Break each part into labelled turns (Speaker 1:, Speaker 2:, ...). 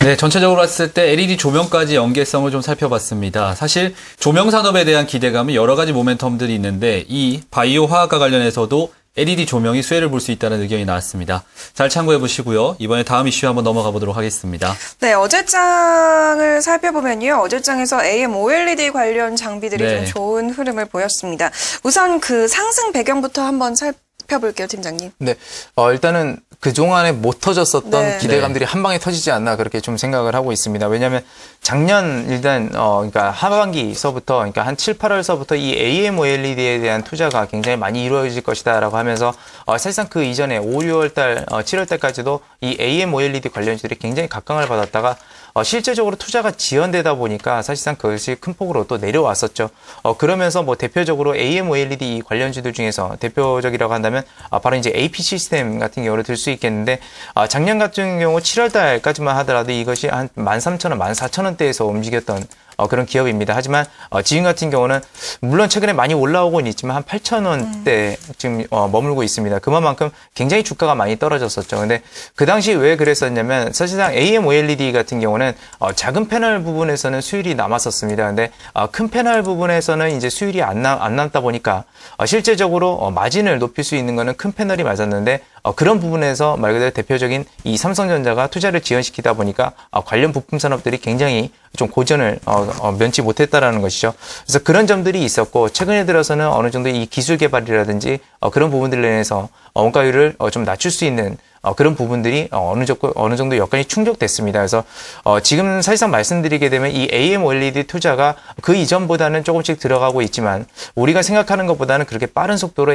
Speaker 1: 네, 전체적으로 봤을 때 LED 조명까지 연계성을 좀 살펴봤습니다. 사실 조명 산업에 대한 기대감은 여러 가지 모멘텀들이 있는데 이 바이오 화학과 관련해서도 LED 조명이 수혜를 볼 수 있다는 의견이 나왔습니다. 잘 참고해 보시고요. 이번에 다음 이슈 한번 넘어가 보도록 하겠습니다.
Speaker 2: 네, 어제장을 살펴보면요. 어제장에서 AMOLED 관련 장비들이 좀 좋은 흐름을 보였습니다. 우선 그 상승 배경부터 한번 살펴볼게요, 팀장님.
Speaker 3: 네, 일단은 그동안에 못 터졌었던 기대감들이 한 방에 터지지 않나 그렇게 좀 생각을 하고 있습니다. 왜냐하면 작년 일단 그러니까 하반기서부터 그러니까 한 7, 8월서부터 이 AMOLED에 대한 투자가 굉장히 많이 이루어질 것이다라고 하면서 사실상 그 이전에 5, 6월달, 7월달까지도 이 AMOLED 관련주들이 굉장히 각광을 받았다가 실제적으로 투자가 지연되다 보니까 사실상 그것이 큰 폭으로 또 내려왔었죠. 그러면서 뭐 대표적으로 AMOLED 관련주들 중에서 대표적이라고 한다면 바로 이제 AP 시스템 같은 경우를 들 수 있겠는데 작년 같은 경우 7월 달까지만 하더라도 이것이 한 13,000원, 14,000원대에서 움직였던 그런 기업입니다. 하지만 지금 같은 경우는 물론 최근에 많이 올라오고는 있지만 한 8,000원대 지금 머물고 있습니다. 그만큼 굉장히 주가가 많이 떨어졌었죠. 근데 그 당시 왜 그랬었냐면 사실상 AMOLED 같은 경우는 작은 패널 부분에서는 수율이 남았었습니다. 근데 큰 패널 부분에서는 이제 수율이 안 남다 보니까 실제적으로 마진을 높일 수 있는 거는 큰 패널이 맞았는데 그런 부분에서 말 그대로 대표적인 이 삼성전자가 투자를 지연시키다 보니까 관련 부품 산업들이 굉장히 좀 고전을 면치 못했다라는 것이죠. 그래서 그런 점들이 있었고 최근에 들어서는 어느 정도 이 기술 개발이라든지 그런 부분들로 인해서 원가율을 좀 낮출 수 있는 그런 부분들이 어느 정도 여건이 충족됐습니다. 그래서 지금 사실상 말씀드리게 되면 이 AMOLED 투자가 그 이전보다는 조금씩 들어가고 있지만 우리가 생각하는 것보다는 그렇게 빠른 속도로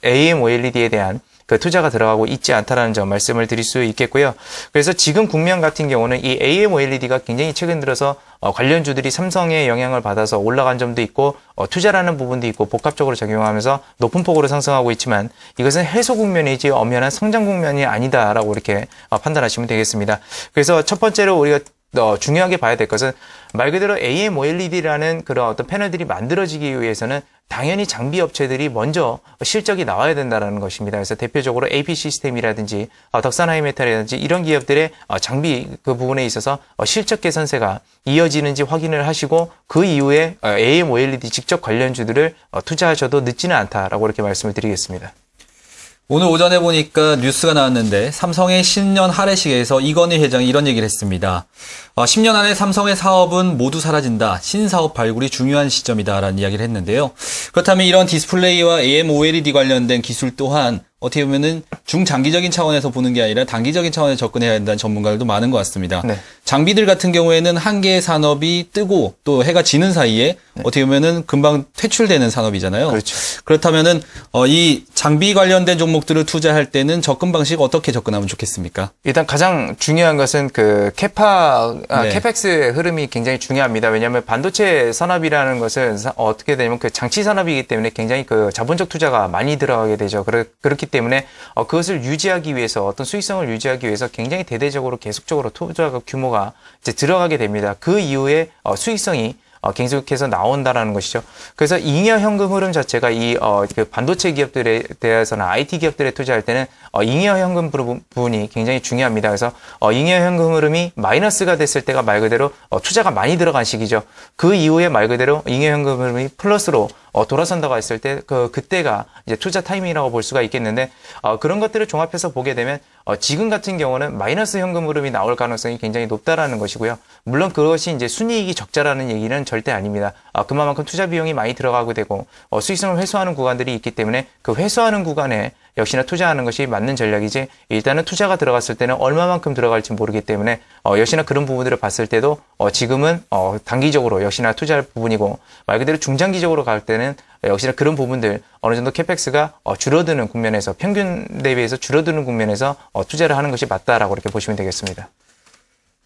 Speaker 3: AMOLED에 대한 그 투자가 들어가고 있지 않다라는 점 말씀을 드릴 수 있겠고요. 그래서 지금 국면 같은 경우는 이 AMOLED가 굉장히 최근 들어서 관련주들이 삼성의 영향을 받아서 올라간 점도 있고 투자라는 부분도 있고 복합적으로 작용하면서 높은 폭으로 상승하고 있지만 이것은 해소 국면이지 엄연한 성장 국면이 아니다라고 이렇게 판단하시면 되겠습니다. 그래서 첫 번째로 우리가 중요하게 봐야 될 것은 말 그대로 AMOLED라는 그런 어떤 패널들이 만들어지기 위해서는 당연히 장비 업체들이 먼저 실적이 나와야 된다는 것입니다. 그래서 대표적으로 AP 시스템이라든지 덕산하이메탈이라든지 이런 기업들의 장비 그 부분에 있어서 실적 개선세가 이어지는지 확인을 하시고 그 이후에 AMOLED 직접 관련주들을 투자하셔도 늦지는 않다라고 이렇게 말씀을 드리겠습니다.
Speaker 1: 오늘 오전에 보니까 뉴스가 나왔는데 삼성의 신년 할애식에서 이건희 회장이 이런 얘기를 했습니다. 10년 안에 삼성의 사업은 모두 사라진다. 신사업 발굴이 중요한 시점이다라는 이야기를 했는데요. 그렇다면 이런 디스플레이와 AMOLED 관련된 기술 또한 어떻게 보면은 중장기적인 차원에서 보는 게 아니라 단기적인 차원에 접근해야 된다는 전문가들도 많은 것 같습니다. 네. 장비들 같은 경우에는 한 개의 산업이 뜨고 또 해가 지는 사이에 어떻게 보면은 금방 퇴출되는 산업이잖아요.
Speaker 3: 그렇죠.
Speaker 1: 그렇다면은 이 장비 관련된 종목들을 투자할 때는 접근 방식 어떻게 접근하면 좋겠습니까?
Speaker 3: 일단 가장 중요한 것은 그 캐펙스의 흐름이 굉장히 중요합니다. 왜냐하면 반도체 산업이라는 것은 어떻게 되냐면 그 장치 산업이기 때문에 굉장히 그 자본적 투자가 많이 들어가게 되죠. 그렇기 때문에 그것을 유지하기 위해서 어떤 수익성을 유지하기 위해서 굉장히 대대적으로 계속적으로 투자가 규모가 이제 들어가게 됩니다. 그 이후에 수익성이 계속해서 나온다라는 것이죠. 그래서 잉여 현금 흐름 자체가 그 반도체 기업들에 대해서는 IT 기업들에 투자할 때는 잉여 현금 부분이 굉장히 중요합니다. 그래서 잉여 현금 흐름이 마이너스가 됐을 때가 말 그대로 투자가 많이 들어간 시기죠. 그 이후에 말 그대로 잉여 현금 흐름이 플러스로 돌아선다고 했을 때 그때가 이제 투자 타이밍이라고 볼 수가 있겠는데 그런 것들을 종합해서 보게 되면 지금 같은 경우는 마이너스 현금 흐름이 나올 가능성이 굉장히 높다라는 것이고요. 물론 그것이 이제 순이익이 적자라는 얘기는 절대 아닙니다. 그만큼 투자 비용이 많이 들어가게 되고 수익성을 회수하는 구간들이 있기 때문에 그 회수하는 구간에 역시나 투자하는 것이 맞는 전략이지 일단은 투자가 들어갔을 때는 얼마만큼 들어갈지 모르기 때문에 역시나 그런 부분들을 봤을 때도 지금은 단기적으로 역시나 투자할 부분이고 말 그대로 중장기적으로 갈 때는 역시나 그런 부분들 어느 정도 캐펙스가 줄어드는 국면에서 평균 대비해서 줄어드는 국면에서 투자를 하는 것이 맞다라고 이렇게 보시면 되겠습니다.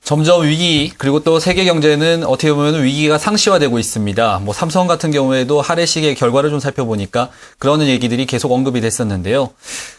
Speaker 1: 점점 위기 그리고 또 세계 경제는 어떻게 보면 위기가 상시화되고 있습니다. 뭐 삼성 같은 경우에도 할애식의 결과를 좀 살펴보니까 그런 얘기들이 계속 언급이 됐었는데요.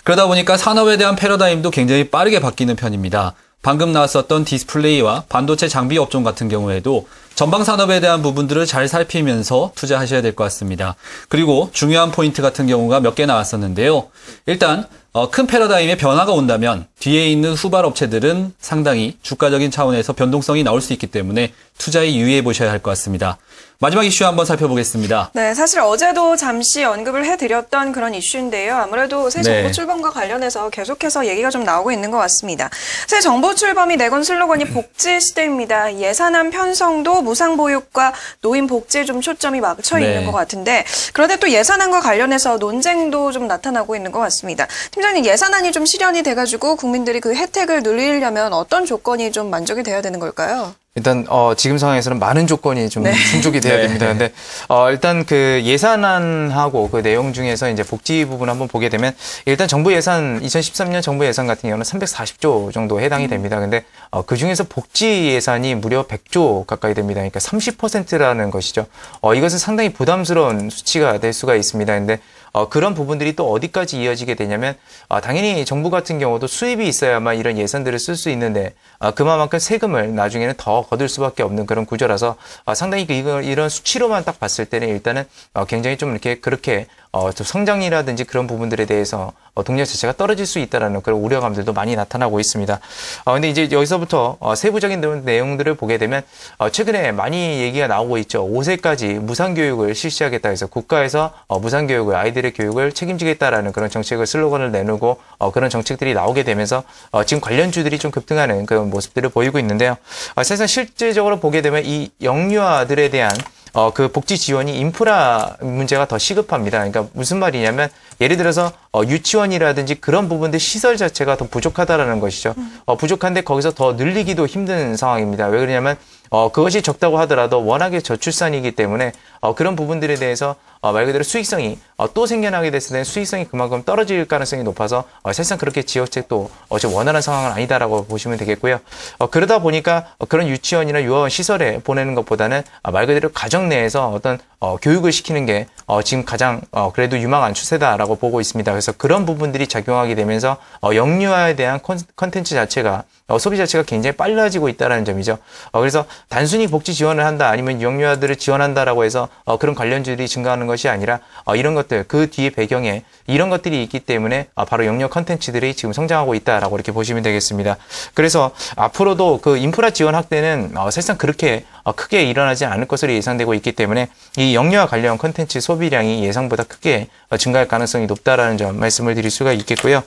Speaker 1: 그러다 보니까 산업에 대한 패러다임도 굉장히 빠르게 바뀌는 편입니다. 방금 나왔었던 디스플레이와 반도체 장비 업종 같은 경우에도 전방 산업에 대한 부분들을 잘 살피면서 투자하셔야 될 것 같습니다. 그리고 중요한 포인트 같은 경우가 몇 개 나왔었는데요. 일단 큰 패러다임의 변화가 온다면 뒤에 있는 후발 업체들은 상당히 주가적인 차원에서 변동성이 나올 수 있기 때문에 투자에 유의해 보셔야 할 것 같습니다. 마지막 이슈 한번 살펴보겠습니다.
Speaker 2: 네, 사실 어제도 잠시 언급을 해드렸던 그런 이슈인데요. 아무래도 새 정부 출범과 관련해서 계속해서 얘기가 좀 나오고 있는 것 같습니다. 새 정부 출범이 내건 슬로건이 복지 시대입니다. 예산안 편성도 무상보육과 노인 복지에 좀 초점이 맞춰 있는 것 같은데, 그런데 또 예산안과 관련해서 논쟁도 좀 나타나고 있는 것 같습니다. 팀장님, 예산안이 좀 실현이 돼가지고 국민들이 그 혜택을 누리려면 어떤 조건이 좀 만족이 돼야 되는 걸까요?
Speaker 3: 일단 지금 상황에서는 많은 조건이 좀 충족이 돼야 됩니다. 근데 일단 그 예산안하고 그 내용 중에서 이제 복지 부분 한번 보게 되면 일단 정부 예산 2013년 정부 예산 같은 경우는 340조 정도 해당이 됩니다. 근데 그 중에서 복지 예산이 무려 100조 가까이 됩니다. 그러니까 30%라는 것이죠. 이것은 상당히 부담스러운 수치가 될 수가 있습니다. 근데 그런 부분들이 또 어디까지 이어지게 되냐면 당연히 정부 같은 경우도 수입이 있어야만 이런 예산들을 쓸 수 있는데 그만큼 세금을 나중에는 더 거둘 수밖에 없는 그런 구조라서 상당히 이런 수치로만 딱 봤을 때는 일단은 굉장히 좀 이렇게 그렇게 좀 성장이라든지 그런 부분들에 대해서 동력 자체가 떨어질 수 있다라는 그런 우려감들도 많이 나타나고 있습니다. 근데 이제 여기서부터 세부적인 내용들을 보게 되면 최근에 많이 얘기가 나오고 있죠. 5세까지 무상교육을 실시하겠다 해서 국가에서 무상교육을 아이들의 교육을 책임지겠다라는 그런 정책을 슬로건을 내놓고 그런 정책들이 나오게 되면서 지금 관련주들이 좀 급등하는 그런 모습들을 보이고 있는데요. 사실 실제적으로 보게 되면 이 영유아들에 대한 그 복지 지원이 인프라 문제가 더 시급합니다. 그러니까 무슨 말이냐면 예를 들어서 유치원이라든지 그런 부분들 시설 자체가 더 부족하다라는 것이죠. 부족한데 거기서 더 늘리기도 힘든 상황입니다. 왜 그러냐면 그것이 적다고 하더라도 워낙에 저출산이기 때문에 그런 부분들에 대해서 말 그대로 수익성이 또 생겨나게 됐을 때는 수익성이 그만큼 떨어질 가능성이 높아서 사실상 그렇게 지역책도 좀 원활한 상황은 아니다라고 보시면 되겠고요. 그러다 보니까 그런 유치원이나 유아원 시설에 보내는 것보다는 말 그대로 가정 내에서 어떤 교육을 시키는 게 지금 가장 그래도 유망한 추세다라고 보고 있습니다. 그래서 그런 부분들이 작용하게 되면서 영유아에 대한 컨텐츠 자체가 소비 자체가 굉장히 빨라지고 있다는 점이죠. 그래서 단순히 복지 지원을 한다 아니면 영유아들을 지원한다라고 해서 그런 관련주들이 증가하는 것이 아니라 이런 것들 그 뒤에 배경에 이런 것들이 있기 때문에 바로 영유아 컨텐츠들이 지금 성장하고 있다라고 이렇게 보시면 되겠습니다. 그래서 앞으로도 그 인프라 지원 확대는 사실상 그렇게 크게 일어나지 않을 것으로 예상되고 있기 때문에 이 영유아 관련 컨텐츠 소비량이 예상보다 크게 증가할 가능성이 높다라는 점 말씀을 드릴 수가 있겠고요.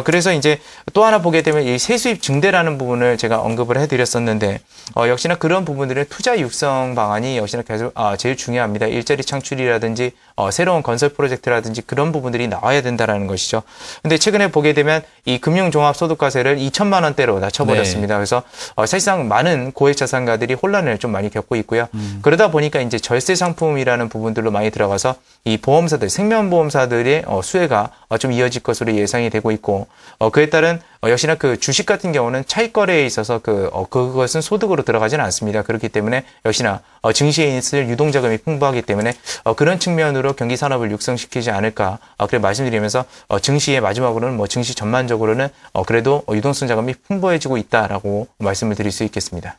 Speaker 3: 그래서 이제 또 하나 보게 되면 이 세수입 증대라는 부분을 제가 언급을 해드렸었는데 역시나 그런 부분들은 투자 육성 방안이 역시나 계속 제일 중요합니다. 일자리 창출이라든지 새로운 건설 프로젝트라든지 그런 부분들이 나와야 된다라는 것이죠. 근데 최근에 보게 되면 이 금융종합소득과세를 2천만 원대로 낮춰버렸습니다. 그래서 사실상 많은 고액 자산가들이 혼란을 좀 많이 겪고 있고요. 그러다 보니까 이제 절세 상품이라는 부분들로 많이 들어가서 이 보험사들, 생명보험사들의 수혜가 좀 이어질 것으로 예상이 되고 있고 그에 따른 역시나 그 주식 같은 경우는 차익 거래에 있어서 그것은 소득으로 들어가지는 않습니다. 그렇기 때문에 역시나 증시에 있을 유동자금이 풍부하기 때문에 그런 측면으로 경기 산업을 육성시키지 않을까 그렇게 말씀드리면서 증시의 마지막으로는 증시 전반적으로는 그래도 유동성 자금이 풍부해지고 있다라고 말씀을 드릴 수 있겠습니다.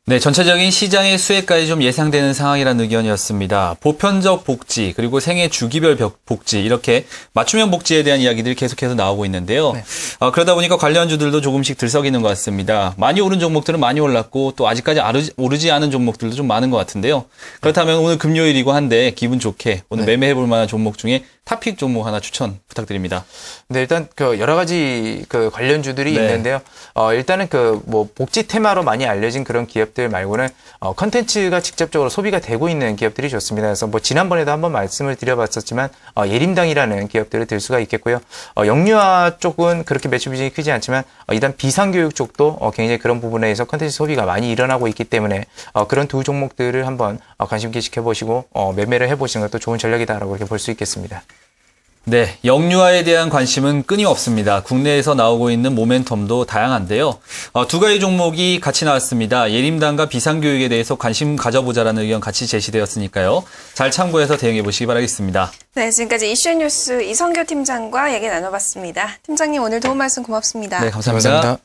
Speaker 1: 네, 전체적인 시장의 수혜까지 좀 예상되는 상황이라는 의견이었습니다. 보편적 복지, 그리고 생애 주기별 복지, 이렇게 맞춤형 복지에 대한 이야기들이 계속해서 나오고 있는데요. 네. 그러다 보니까 관련주들도 조금씩 들썩이는 것 같습니다. 많이 오른 종목들은 많이 올랐고 또 아직까지 오르지 않은 종목들도 좀 많은 것 같은데요. 그렇다면 오늘 금요일이고 한데 기분 좋게 오늘 매매해볼 만한 종목 중에 탑픽 종목 하나 추천 부탁드립니다.
Speaker 3: 네, 일단 여러 가지 관련주들이 있는데요. 일단은 복지 테마로 많이 알려진 그런 기업들 말고는 컨텐츠가 직접적으로 소비가 되고 있는 기업들이 좋습니다. 그래서 지난번에도 한번 말씀을 드려봤었지만 예림당이라는 기업들을 들 수가 있겠고요. 영유아 쪽은 그렇게 매출 비중이 크지 않지만 일단 비상교육 쪽도 굉장히 그런 부분에서 컨텐츠 소비가 많이 일어나고 있기 때문에 그런 두 종목들을 한번 관심 있게 지켜보시고 매매를 해보시는 것도 좋은 전략이다라고 이렇게 볼 수 있겠습니다.
Speaker 1: 네, 영유아에 대한 관심은 끊임없습니다. 국내에서 나오고 있는 모멘텀도 다양한데요. 두 가지 종목이 같이 나왔습니다. 예림당과 비상교육에 대해서 관심 가져보자라는 의견 같이 제시되었으니까요. 잘 참고해서 대응해 보시기 바라겠습니다. 네,
Speaker 2: 지금까지 이슈앤뉴스 이성규 팀장과 얘기 나눠봤습니다. 팀장님 오늘 도움 말씀 고맙습니다.
Speaker 1: 네, 감사합니다.